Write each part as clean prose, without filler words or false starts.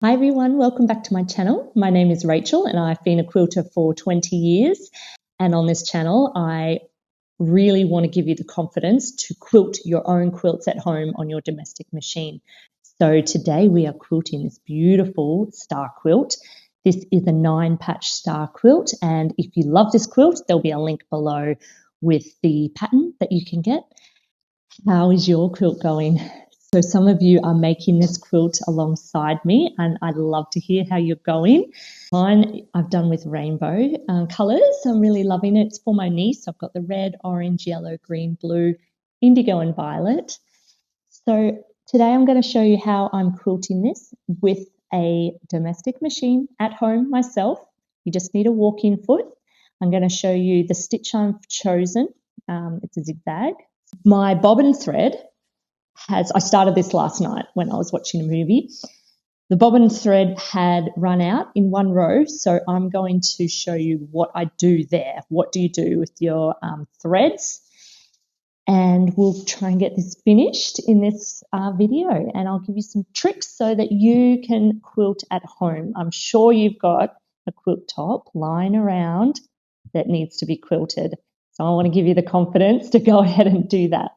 Hi everyone, welcome back to my channel. My name is Rachel and I've been a quilter for 20 years. And on this channel, I really want to give you the confidence to quilt your own quilts at home on your domestic machine. So today we are quilting this beautiful star quilt. This is a 9-patch star quilt, and if you love this quilt, there'll be a link below with the pattern that you can get. How is your quilt going? So some of you are making this quilt alongside me, and I'd love to hear how you're going. Mine I've done with rainbow colours. I'm really loving it. It's for my niece. I've got the red, orange, yellow, green, blue, indigo and violet. So today I'm going to show you how I'm quilting this with a domestic machine at home myself. You just need a walk-in foot. I'm going to show you the stitch I've chosen. It's a zigzag. My bobbin thread I started this last night when I was watching a movie. The bobbin thread had run out in one row, so I'm going to show you what I do there. What do you do with your threads? And we'll try and get this finished in this video, and I'll give you some tricks so that you can quilt at home. I'm sure you've got a quilt top lying around that needs to be quilted, so I want to give you the confidence to go ahead and do that.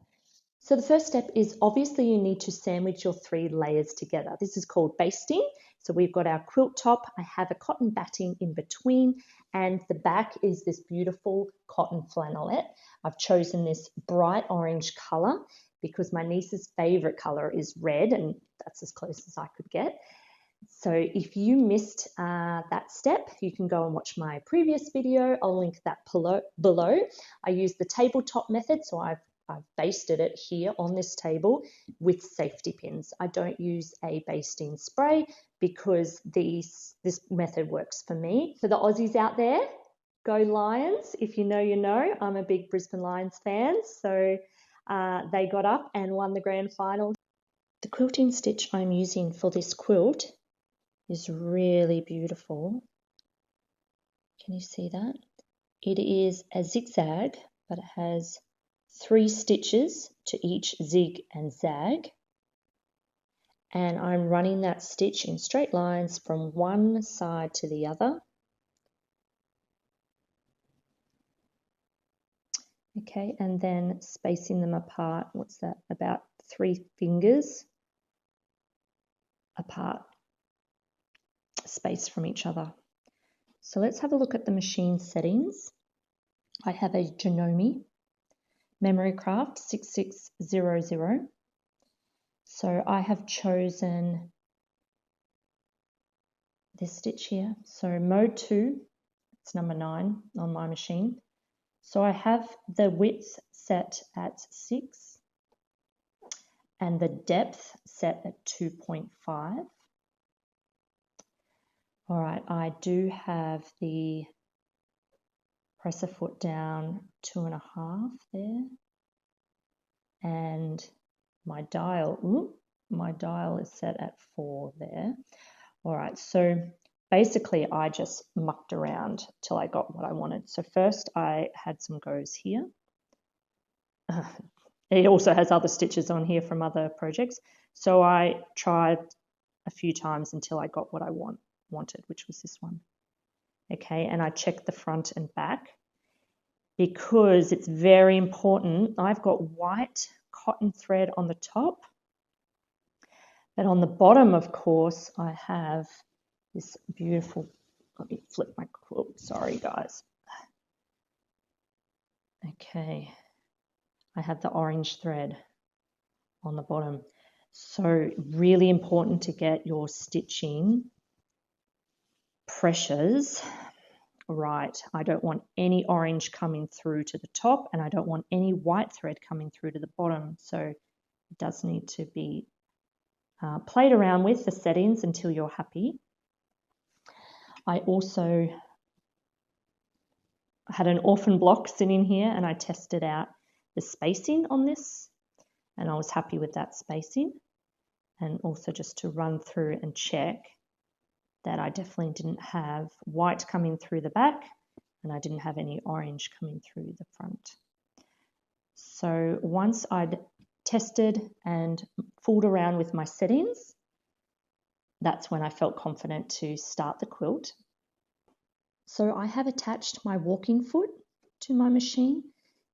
So the first step is obviously you need to sandwich your 3 layers together. This is called basting. So we've got our quilt top. I have a cotton batting in between, and the back is this beautiful cotton flannelette. I've chosen this bright orange color because my niece's favorite color is red, and that's as close as I could get. So if you missed that step, you can go and watch my previous video. I'll link that below. I use the tabletop method, so I've basted it here on this table with safety pins. I don't use a basting spray because this method works for me. For the Aussies out there, go Lions. If you know, you know. I'm a big Brisbane Lions fan, so they got up and won the grand final. The quilting stitch I'm using for this quilt is really beautiful. Can you see that? It is a zigzag, but it has 3 stitches to each zig and zag, and I'm running that stitch in straight lines from one side to the other. Okay, and then spacing them apart. What's that? About 3 fingers apart, spaced from each other. So let's have a look at the machine settings. I have a Janome Memorycraft 6600. So I have chosen this stitch here. So mode 2, it's number 9 on my machine. So I have the width set at 6 and the depth set at 2.5. All right, I do have the presser foot down 2.5 there, and my dial is set at 4 there. All right, so basically I just mucked around till I got what I wanted. So first I had some goes here. It also has other stitches on here from other projects. So I tried a few times until I got what I wanted, which was this one. Okay, and I checked the front and back because it's very important. I've got white cotton thread on the top, but on the bottom, of course, I have this beautiful, let me flip my quilt, sorry guys. Okay, I have the orange thread on the bottom. So really important to get your stitching pressures right. I don't want any orange coming through to the top, and I don't want any white thread coming through to the bottom. So it does need to be played around with the settings until you're happy. I also had an orphan block sitting here, and I tested out the spacing on this, and I was happy with that spacing. And also just to run through and check that I definitely didn't have white coming through the back, and I didn't have any orange coming through the front. So once I'd tested and fooled around with my settings, that's when I felt confident to start the quilt. So I have attached my walking foot to my machine.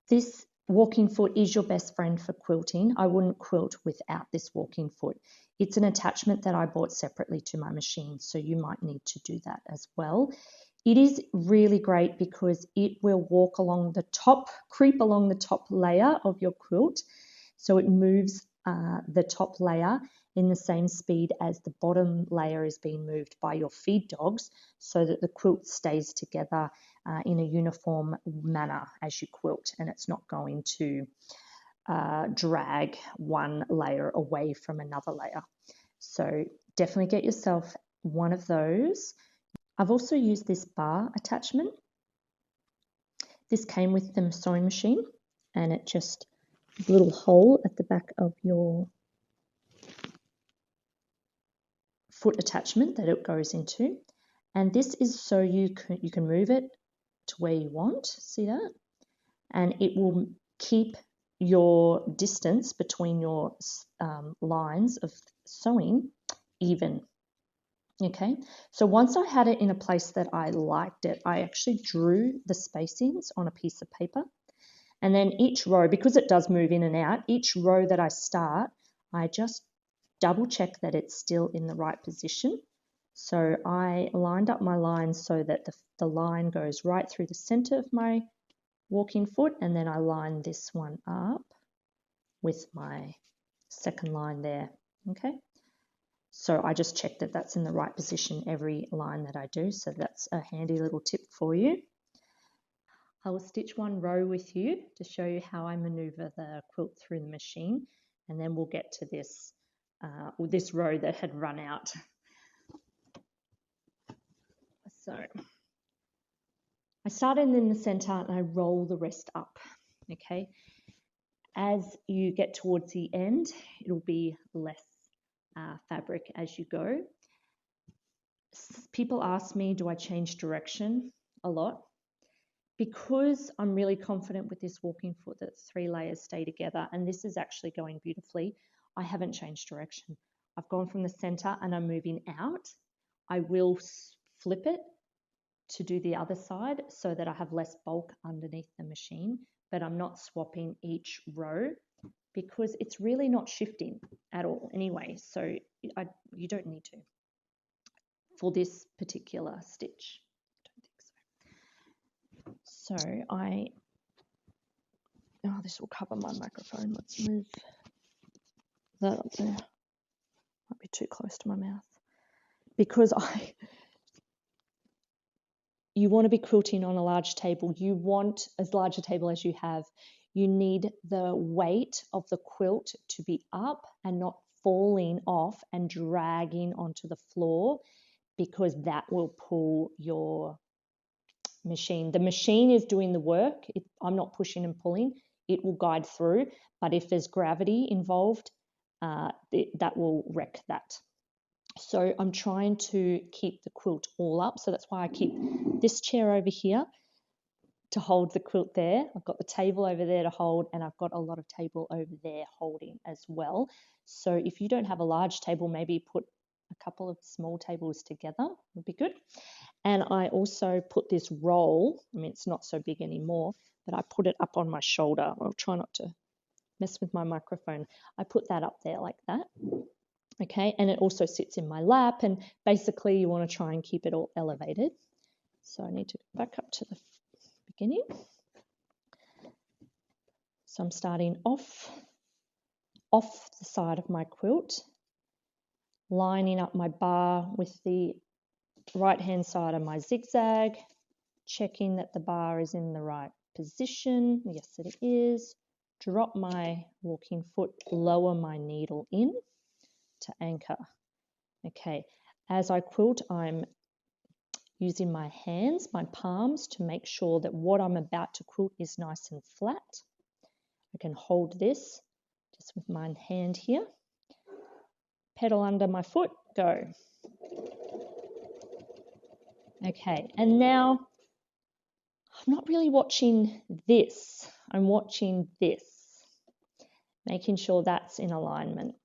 This walking foot is your best friend for quilting. I wouldn't quilt without this walking foot. It's an attachment that I bought separately to my machine, so you might need to do that as well. It is really great because it will walk along the top, creep along the top layer of your quilt. So it moves the top layer in the same speed as the bottom layer is being moved by your feed dogs, so that the quilt stays together in a uniform manner as you quilt, and it's not going to drag one layer away from another layer. So definitely get yourself one of those. I've also used this bar attachment. This came with the sewing machine, and it just a little hole at the back of your foot attachment that it goes into, and this is so you can move it to where you want. See that? And it will keep your distance between your lines of sewing even. Okay, so once I had it in a place that I liked it, I actually drew the spacings on a piece of paper, and then each row, because it does move in and out, each row that I start, I just double check that it's still in the right position. So I lined up my lines so that the line goes right through the center of my walking foot, and then I line this one up with my second line there. Okay, so I just check that that's in the right position every line that I do, so that's a handy little tip for you. I will stitch one row with you to show you how I maneuver the quilt through the machine, and then we'll get to this this row that had run out. So I started in the center and I roll the rest up. Okay, as you get towards the end, it'll be less fabric as you go. People ask me, do I change direction a lot? Because I'm really confident with this walking foot that 3 layers stay together, and this is actually going beautifully, I haven't changed direction. I've gone from the center and I'm moving out. I will flip it to do the other side so that I have less bulk underneath the machine, but I'm not swapping each row because it's really not shifting at all anyway, so you don't need to for this particular stitch. So this will cover my microphone. Let's move that up there. Might be too close to my mouth. Because you want to be quilting on a large table. You want as large a table as you have. You need the weight of the quilt to be up and not falling off and dragging onto the floor, because that will pull your machine. The machine is doing the work. I'm not pushing and pulling. It will guide through, but if there's gravity involved, that will wreck that. So I'm trying to keep the quilt all up. So that's why I keep this chair over here to hold the quilt there. I've got the table over there to hold, and I've got a lot of table over there holding as well. So if you don't have a large table, maybe put a couple of small tables together would be good. And I also put this roll, I mean, it's not so big anymore, but I put it up on my shoulder. I'll try not to mess with my microphone. I put that up there like that. Okay, and it also sits in my lap, and basically you want to try and keep it all elevated. So I need to go back up to the beginning. So I'm starting off the side of my quilt, lining up my bar with the right hand side of my zigzag, checking that the bar is in the right position. Yes, it is. Drop my walking foot, lower my needle in to anchor. Okay, as I quilt, I'm using my hands, my palms, to make sure that what I'm about to quilt is nice and flat. I can hold this just with my hand here. Pedal under my foot, go. Okay, and now I'm not really watching this. I'm watching this, making sure that's in alignment.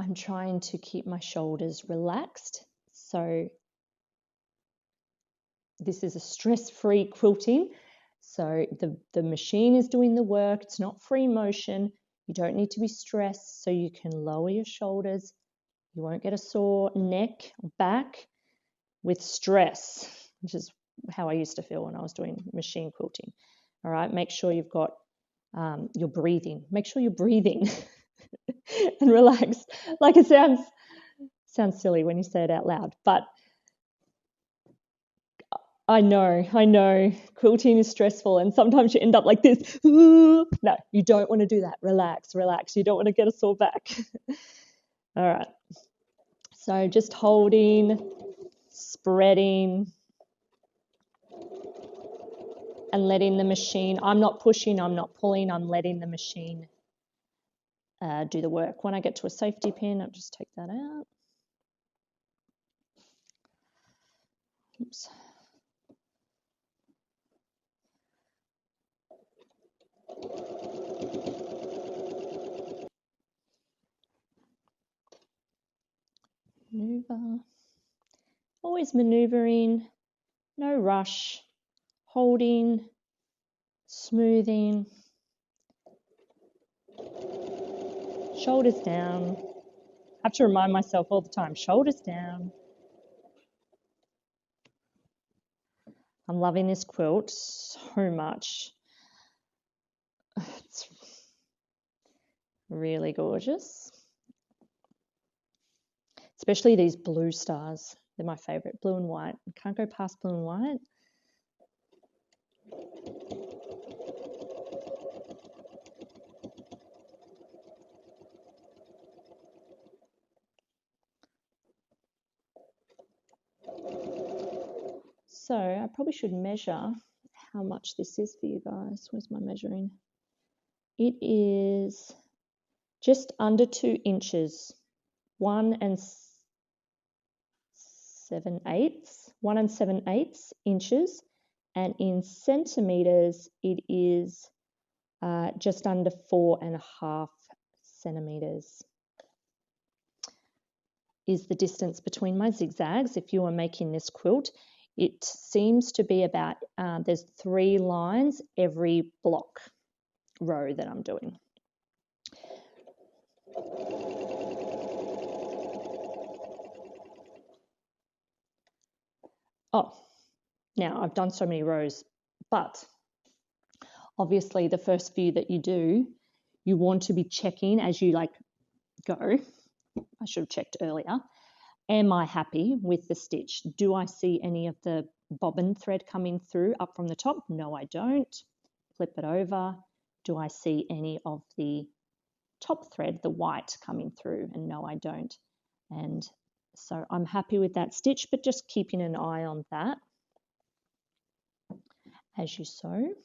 I'm trying to keep my shoulders relaxed. So this is a stress-free quilting. So the machine is doing the work. It's not free motion. You don't need to be stressed, so you can lower your shoulders. You won't get a sore neck or back with stress, which is how I used to feel when I was doing machine quilting. All right, make sure you've got your breathing. Make sure you're breathing and relaxed. Like it sounds silly when you say it out loud, but I know, quilting is stressful and sometimes you end up like this. No, you don't want to do that. Relax. You don't want to get a sore back. All right. So just holding, spreading, and letting the machine, I'm not pushing, I'm not pulling, I'm letting the machine do the work. When I get to a safety pin, I'll just take that out. Oops. Maneuver. Always maneuvering, no rush, holding, smoothing, shoulders down. I have to remind myself all the time, shoulders down. I'm loving this quilt so much. It's really gorgeous. Especially these blue stars. They're my favorite, blue and white. Can't go past blue and white. So I probably should measure how much this is for you guys. Where's my measuring? It is just under 2 inches, 1 7/8 inches, and in centimeters it is just under 4.5 centimeters is the distance between my zigzags. If you are making this quilt, it seems to be about, there's 3 lines every block row that I'm doing. Oh, now I've done so many rows, but obviously the first few that you do, you want to be checking as you like go. I should have checked earlier. Am I happy with the stitch? Do I see any of the bobbin thread coming through up from the top? No, I don't. Flip it over. Do I see any of the top thread, the white, coming through? And no, I don't. And so I'm happy with that stitch, but just keeping an eye on that as you sew.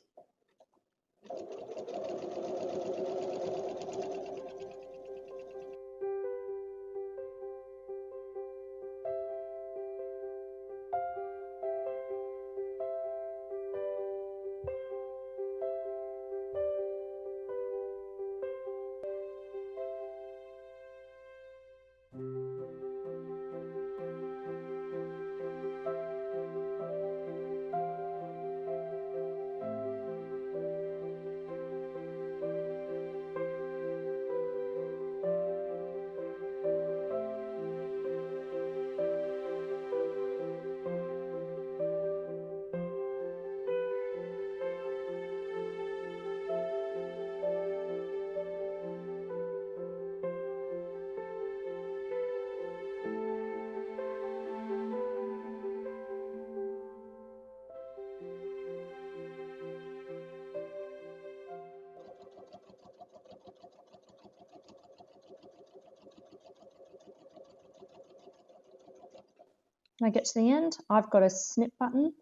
When I get to the end, I've got a snip button,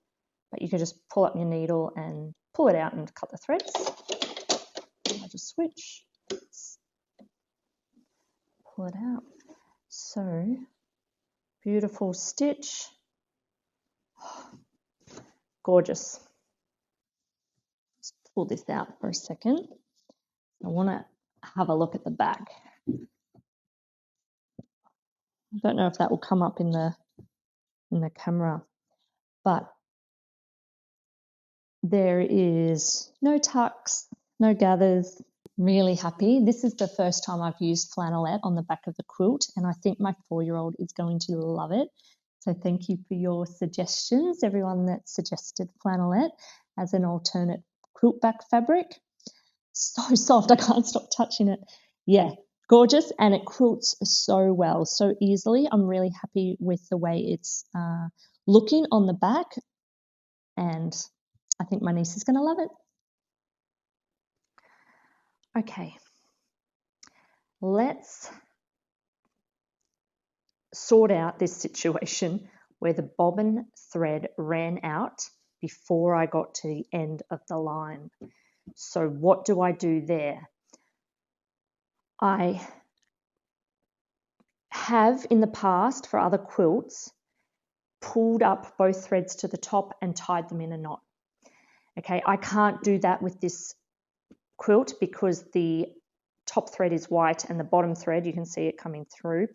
but you can just pull up your needle and pull it out and cut the threads. I just switch, pull it out. So beautiful stitch, gorgeous. Let's pull this out for a second. I want to have a look at the back. I don't know if that will come up in the camera, but there is no tucks, no gathers. Really happy. This is the first time I've used Flannelette on the back of the quilt, and I think my 4-year-old is going to love it. So thank you for your suggestions, everyone that suggested Flannelette as an alternate quilt back fabric. So soft, I can't stop touching it. Yeah, gorgeous, and it quilts so well, so easily. I'm really happy with the way it's looking on the back, and I think my niece is going to love it. Okay, let's sort out this situation where the bobbin thread ran out before I got to the end of the line. So what do I do there? I have in the past for other quilts pulled up both threads to the top and tied them in a knot. Okay, I can't do that with this quilt because the top thread is white and the bottom thread, you can see it coming through,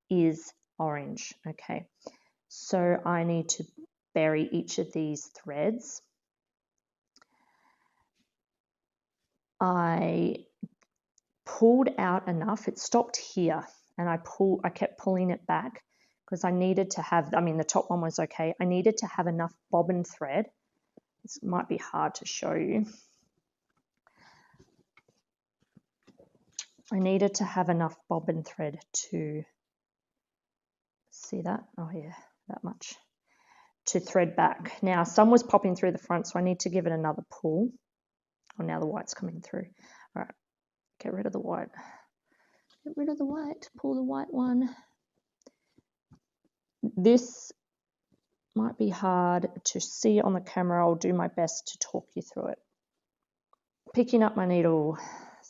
is orange. Okay, so I need to bury each of these threads. I pulled out enough, it stopped here, and I kept pulling it back because I needed to have, the top one was okay. I needed to have enough bobbin thread. This might be hard to show you. I needed to have enough bobbin thread to, see that? Oh yeah, that much. To thread back. Now some was popping through the front, so I need to give it another pull. Oh, now the white's coming through. All right, get rid of the white. Get rid of the white, pull the white one. This might be hard to see on the camera. I'll do my best to talk you through it. Picking up my needle,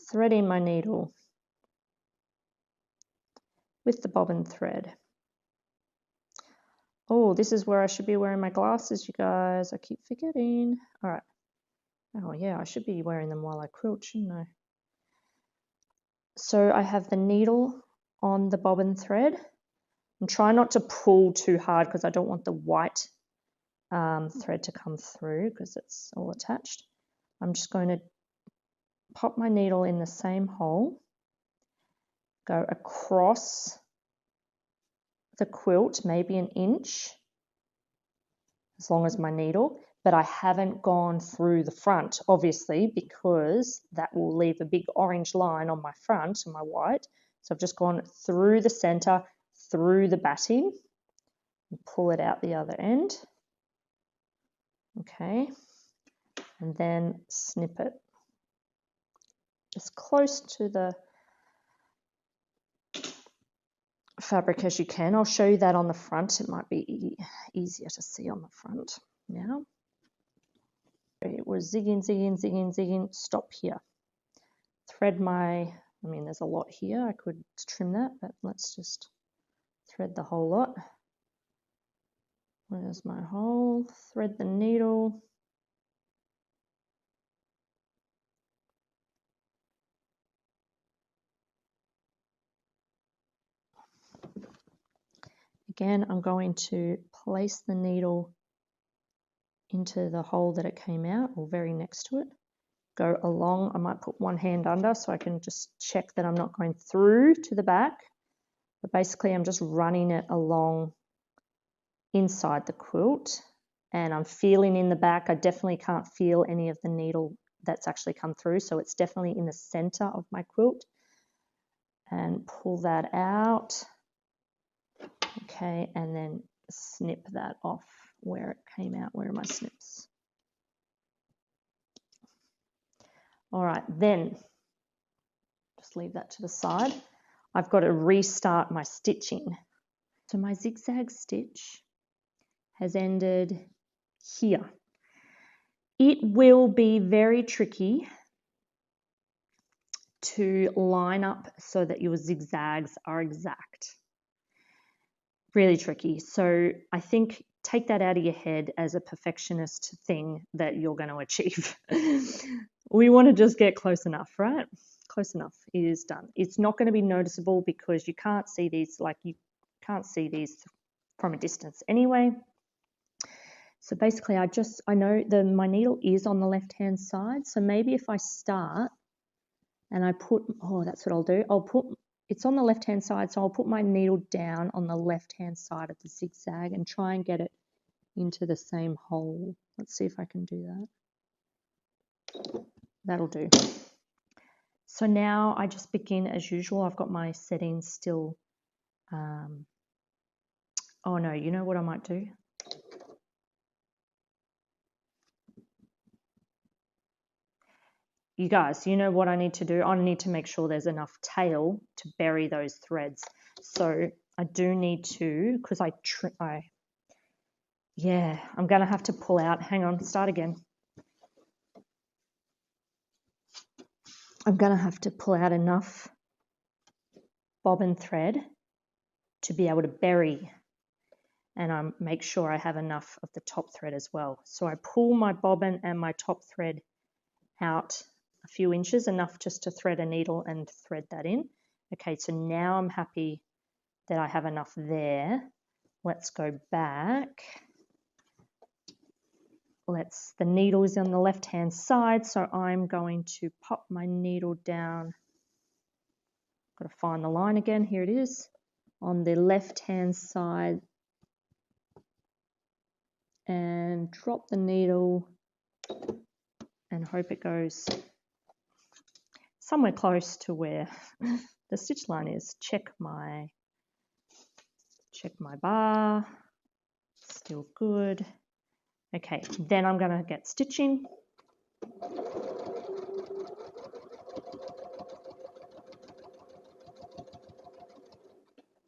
threading my needle with the bobbin thread. Oh, this is where I should be wearing my glasses, you guys. I keep forgetting. All right. Oh yeah, I should be wearing them while I quilt, shouldn't I? So I have the needle on the bobbin thread. And try not to pull too hard because I don't want the white thread to come through because it's all attached. I'm just going to pop my needle in the same hole, go across the quilt, maybe an inch, as long as my needle, but I haven't gone through the front, obviously, because that will leave a big orange line on my front and my white. So I've just gone through the center, through the batting, and pull it out the other end. Okay, and then snip it as close to the fabric as you can. I'll show you that on the front. It might be easier to see on the front now. It was zigging, zigging, zigging, zigging. Stop here. Thread my, there's a lot here. I could trim that, but let's just thread the whole lot. Where's my hole? Thread the needle. Again, I'm going to place the needle into the hole that it came out, or very next to it. Go along. I might put one hand under so I can just check that I'm not going through to the back. But basically, I'm just running it along inside the quilt, and I'm feeling in the back. I definitely can't feel any of the needle that's actually come through, so it's definitely in the center of my quilt. And pull that out. Okay, and then snip that off where it came out. Where are my snips? All right, then just leave that to the side. I've got to restart my stitching. So my zigzag stitch has ended here. It will be very tricky to line up so that your zigzags are exact. Really tricky. So I think take that out of your head as a perfectionist thing that you're going to achieve. We want to just get close enough, right? Close enough is done. It's not going to be noticeable because you can't see these, like can't see these from a distance anyway. So basically I know my needle is on the left hand side, so maybe if I start and I put, that's what I'll do, it's on the left hand side, so I'll put my needle down on the left hand side of the zigzag and try and get it into the same hole. Let's see if I can do that. That'll do. So now I just begin as usual. I've got my settings still. Oh no, you know what I might do? You guys, you know what I need to do? I need to make sure there's enough tail to bury those threads. So I do need to, because I'm going to have to pull out. Hang on, start again. I'm going to have to pull out enough bobbin thread to be able to bury, and I make sure I have enough of the top thread as well. So I pull my bobbin and my top thread out a few inches, enough just to thread a needle and thread that in. Okay, so now I'm happy that I have enough there. Let's go back. The needle is on the left hand side, so I'm going to pop my needle down. Got to find the line again. Here it is on the left hand side, and drop the needle and hope it goes somewhere close to where the stitch line is. Check my bar, still good. Okay, then I'm going to get stitching.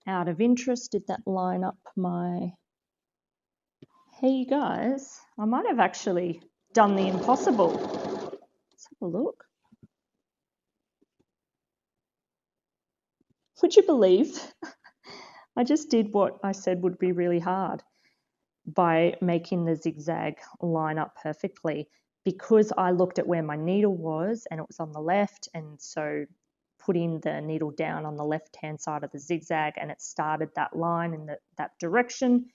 Out of interest, did that line up my... Hey, you guys, I might have actually done the impossible. Let's have a look. Would you believe I just did what I said would be really hard by making the zigzag line up perfectly, because I looked at where my needle was and it was on the left, and so putting the needle down on the left hand side of the zigzag, and it started that line in that direction,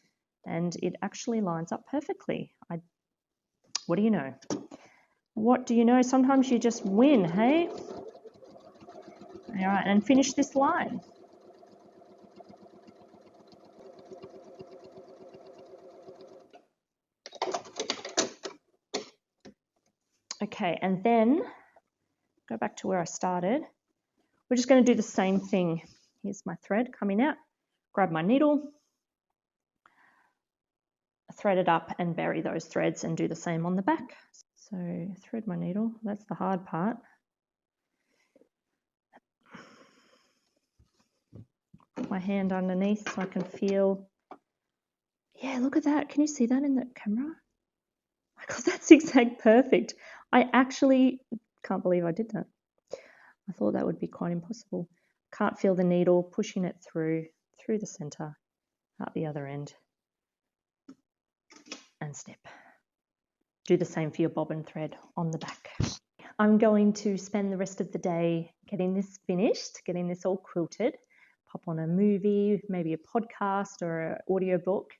and it actually lines up perfectly. What do you know? What do you know? Sometimes you just win, hey? All right, and finish this line. Okay, and then go back to where I started. We're just going to do the same thing. Here's my thread coming out. Grab my needle, thread it up and bury those threads, and do the same on the back. So thread my needle, that's the hard part. Put my hand underneath so I can feel. Yeah, look at that. Can you see that in the camera? Oh my God, that's zigzag perfect. I actually can't believe I did that. I thought that would be quite impossible. Can't feel the needle, pushing it through the center, out the other end, and snip. Do the same for your bobbin thread on the back. I'm going to spend the rest of the day getting this finished, getting this all quilted, pop on a movie, maybe a podcast or an audiobook,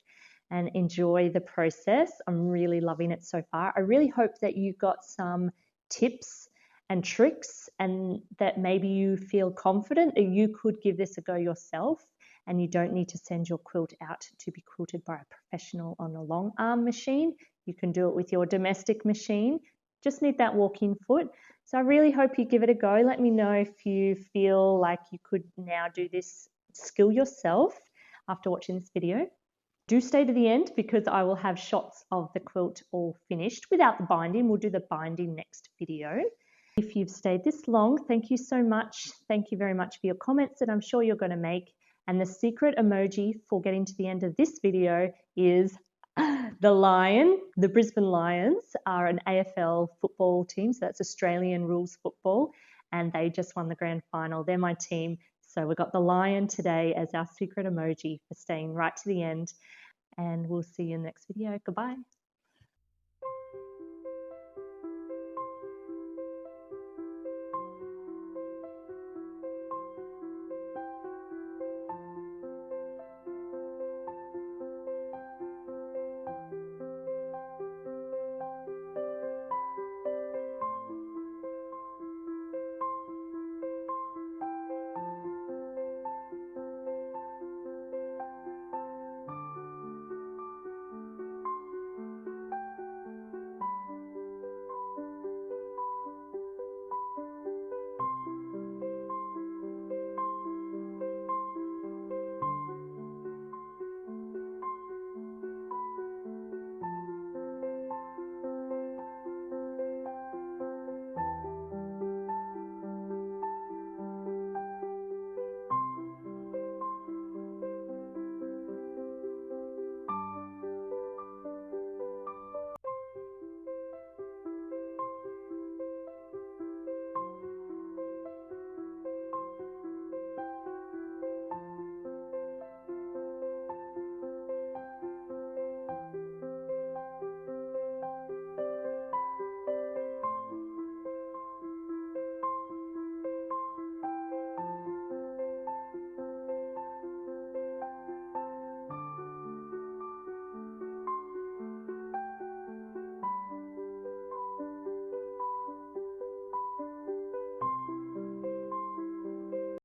and enjoy the process. I'm really loving it so far. I really hope that you got some tips and tricks, and that maybe you feel confident that you could give this a go yourself, and you don't need to send your quilt out to be quilted by a professional on a long arm machine. You can do it with your domestic machine. Just need that walk-in foot. So I really hope you give it a go. Let me know if you feel like you could now do this skill yourself after watching this video. Do stay to the end, because I will have shots of the quilt all finished without the binding. We'll do the binding next video. If you've stayed this long, thank you so much. Thank you very much for your comments that I'm sure you're going to make. And the secret emoji for getting to the end of this video is the lion. The Brisbane Lions are an AFL football team, so that's Australian rules football, and they just won the grand final. They're my team. So we've got the lion today as our secret emoji for staying right to the end, and we'll see you in the next video. Goodbye.